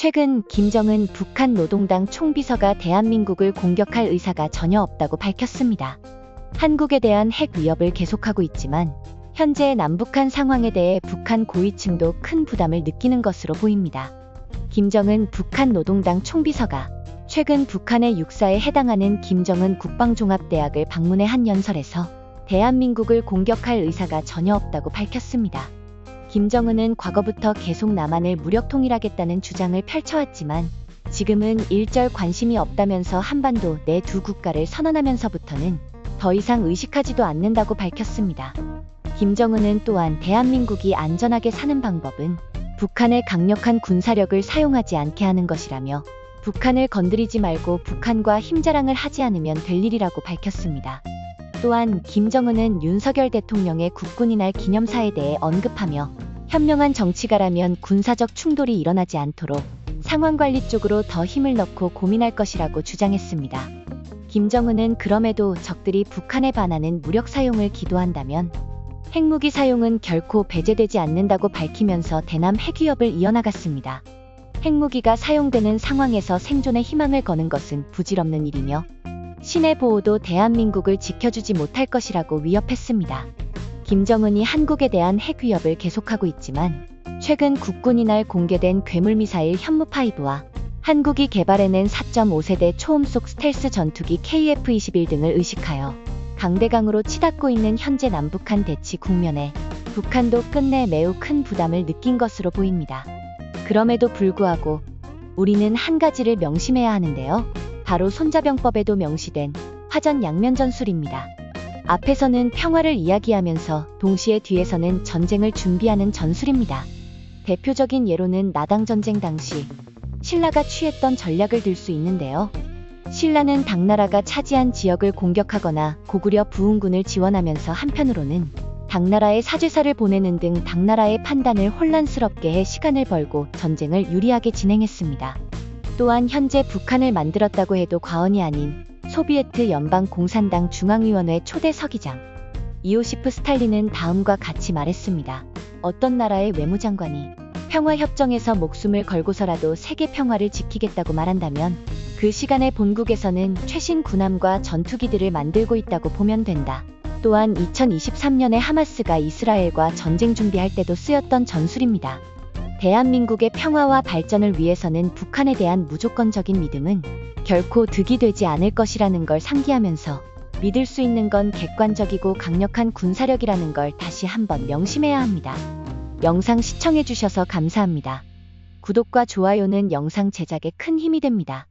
최근 김정은 북한 노동당 총비서가 대한민국을 공격할 의사가 전혀 없다고 밝혔습니다. 한국에 대한 핵 위협을 계속하고 있지만 현재 남북한 상황에 대해 북한 고위층도 큰 부담을 느끼는 것으로 보입니다. 김정은 북한 노동당 총비서가 최근 북한의 육사에 해당하는 김정은 국방종합대학을 방문해 한 연설에서 대한민국을 공격할 의사가 전혀 없다고 밝혔습니다. 김정은은 과거부터 계속 남한을 무력 통일하겠다는 주장을 펼쳐왔지만 지금은 일절 관심이 없다면서 한반도 내 두 국가를 선언하면서부터는 더 이상 의식하지도 않는다고 밝혔습니다. 김정은은 또한 대한민국이 안전하게 사는 방법은 북한의 강력한 군사력을 사용하지 않게 하는 것이라며 북한을 건드리지 말고 북한과 힘자랑을 하지 않으면 될 일이라고 밝혔습니다. 또한 김정은은 윤석열 대통령의 국군이날 기념사에 대해 언급하며 현명한 정치가라면 군사적 충돌이 일어나지 않도록 상황관리 쪽으로 더 힘을 넣고 고민할 것이라고 주장했습니다. 김정은은 그럼에도 적들이 북한에 반하는 무력 사용을 기도한다면 핵무기 사용은 결코 배제되지 않는다고 밝히면서 대남 핵위협을 이어나갔습니다. 핵무기가 사용되는 상황에서 생존의 희망을 거는 것은 부질없는 일이며 신의 보호도 대한민국을 지켜주지 못할 것이라고 위협했습니다. 김정은이 한국에 대한 핵 위협을 계속하고 있지만 최근 국군이날 공개된 괴물미사일 현무5와 한국이 개발해낸 4.5세대 초음속 스텔스 전투기 KF-21 등을 의식하여 강대강으로 치닫고 있는 현재 남북한 대치 국면에 북한도 끝내 매우 큰 부담을 느낀 것으로 보입니다. 그럼에도 불구하고 우리는 한 가지를 명심해야 하는데요. 바로 손자병법에도 명시된 화전양면전술입니다. 앞에서는 평화를 이야기하면서 동시에 뒤에서는 전쟁을 준비하는 전술입니다. 대표적인 예로는 나당전쟁 당시 신라가 취했던 전략을 들 수 있는데요. 신라는 당나라가 차지한 지역을 공격하거나 고구려 부흥군을 지원하면서 한편으로는 당나라에 사죄사를 보내는 등 당나라의 판단을 혼란스럽게 해 시간을 벌고 전쟁을 유리하게 진행했습니다. 또한 현재 북한을 만들었다고 해도 과언이 아닌 소비에트 연방공산당 중앙위원회 초대 서기장 이오시프 스탈린은 다음과 같이 말했습니다. 어떤 나라의 외무장관이 평화협정에서 목숨을 걸고서라도 세계 평화를 지키겠다고 말한다면 그 시간에 본국에서는 최신 군함과 전투기들을 만들고 있다고 보면 된다. 또한 2023년에 하마스가 이스라엘과 전쟁 준비할 때도 쓰였던 전술입니다. 대한민국의 평화와 발전을 위해서는 북한에 대한 무조건적인 믿음은 결코 득이 되지 않을 것이라는 걸 상기하면서 믿을 수 있는 건 객관적이고 강력한 군사력이라는 걸 다시 한번 명심해야 합니다. 영상 시청해주셔서 감사합니다. 구독과 좋아요는 영상 제작에 큰 힘이 됩니다.